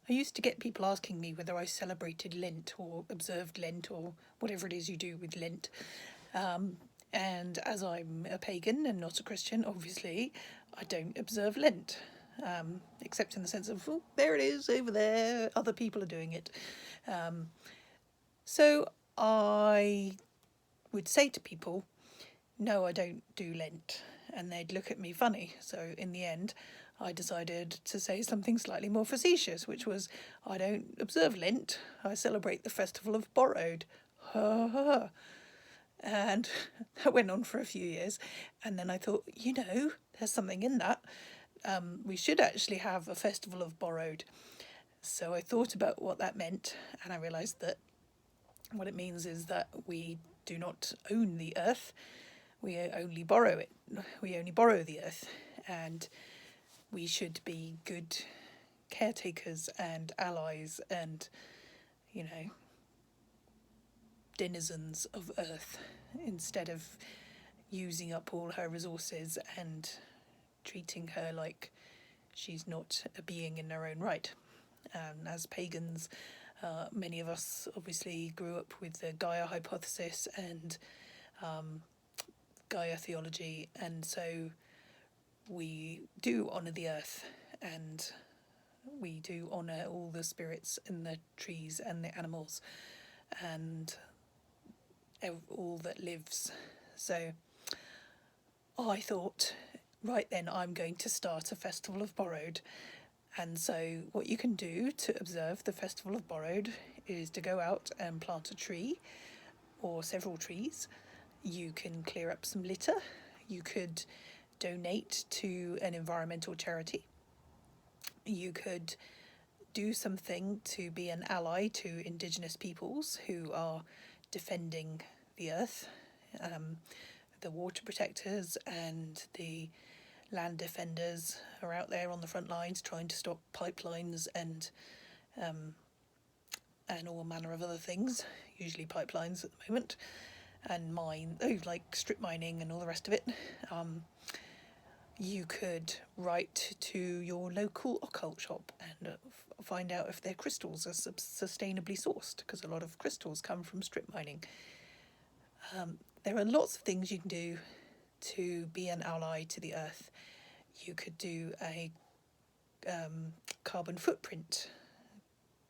I used to get people asking me whether I celebrated Lent or observed Lent or whatever it is you do with Lent. And as I'm a pagan and not a Christian, obviously, I don't observe Lent, except in the sense of, oh, there it is over there, other people are doing it. So I would say to people, no, I don't do Lent. And they'd look at me funny. So in the end, I decided to say something slightly more facetious, which was, I don't observe Lent, I celebrate the festival of borrowed. Ha ha ha. And that went on for a few years. And then I thought, there's something in that. We should actually have a festival of borrowed. So I thought about what that meant, and I realised that what it means is that we do not own the earth, we only borrow it. We only borrow the earth, and we should be good caretakers and allies and, denizens of earth, instead of using up all her resources and treating her like she's not a being in her own right. As pagans, many of us obviously grew up with the Gaia hypothesis and Gaia theology, and so we do honour the earth, and we do honour all the spirits in the trees and the animals and all that lives. So I thought, right then, I'm going to start a festival of borrowed. And so what you can do to observe the festival of borrowed is to go out and plant a tree or several trees. You can clear up some litter. You could donate to an environmental charity. You could do something to be an ally to Indigenous peoples who are defending the earth, the water protectors and the land defenders are out there on the front lines trying to stop pipelines and all manner of other things, usually pipelines at the moment, and like strip mining and all the rest of it. You could write to your local occult shop and find out if their crystals are sustainably sourced, because a lot of crystals come from strip mining. There are lots of things you can do to be an ally to the earth. You could do a carbon footprint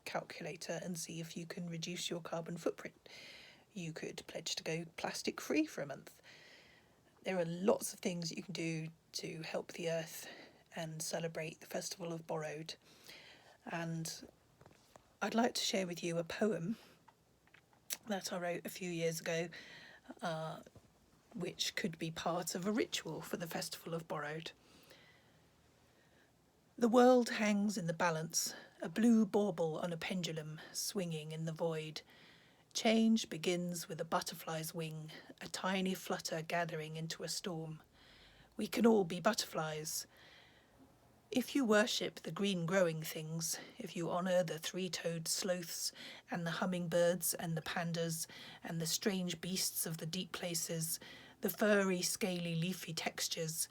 calculator and see if you can reduce your carbon footprint. You could pledge to go plastic free for a month. There are lots of things you can do to help the earth and celebrate the Festival of Borrowed. And I'd like to share with you a poem that I wrote a few years ago, which could be part of a ritual for the Festival of Borrowed. The world hangs in the balance, a blue bauble on a pendulum swinging in the void. Change begins with a butterfly's wing, a tiny flutter gathering into a storm. We can all be butterflies. If you worship the green growing things, if you honour the three-toed sloths and the hummingbirds and the pandas and the strange beasts of the deep places, the furry, scaly, leafy textures,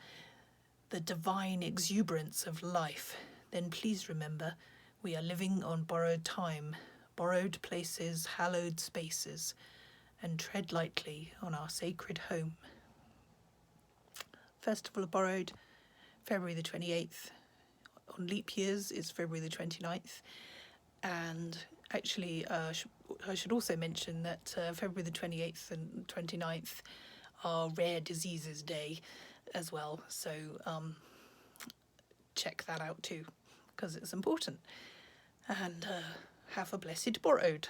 the divine exuberance of life, then please remember we are living on borrowed time, borrowed places, hallowed spaces, and tread lightly on our sacred home. Festival of Borrowed, February the 28th. On leap years it's February the 29th. And actually, I should also mention that February the 28th and 29th are Rare Diseases Day as well. So check that out too, because it's important. And have a blessed borrowed.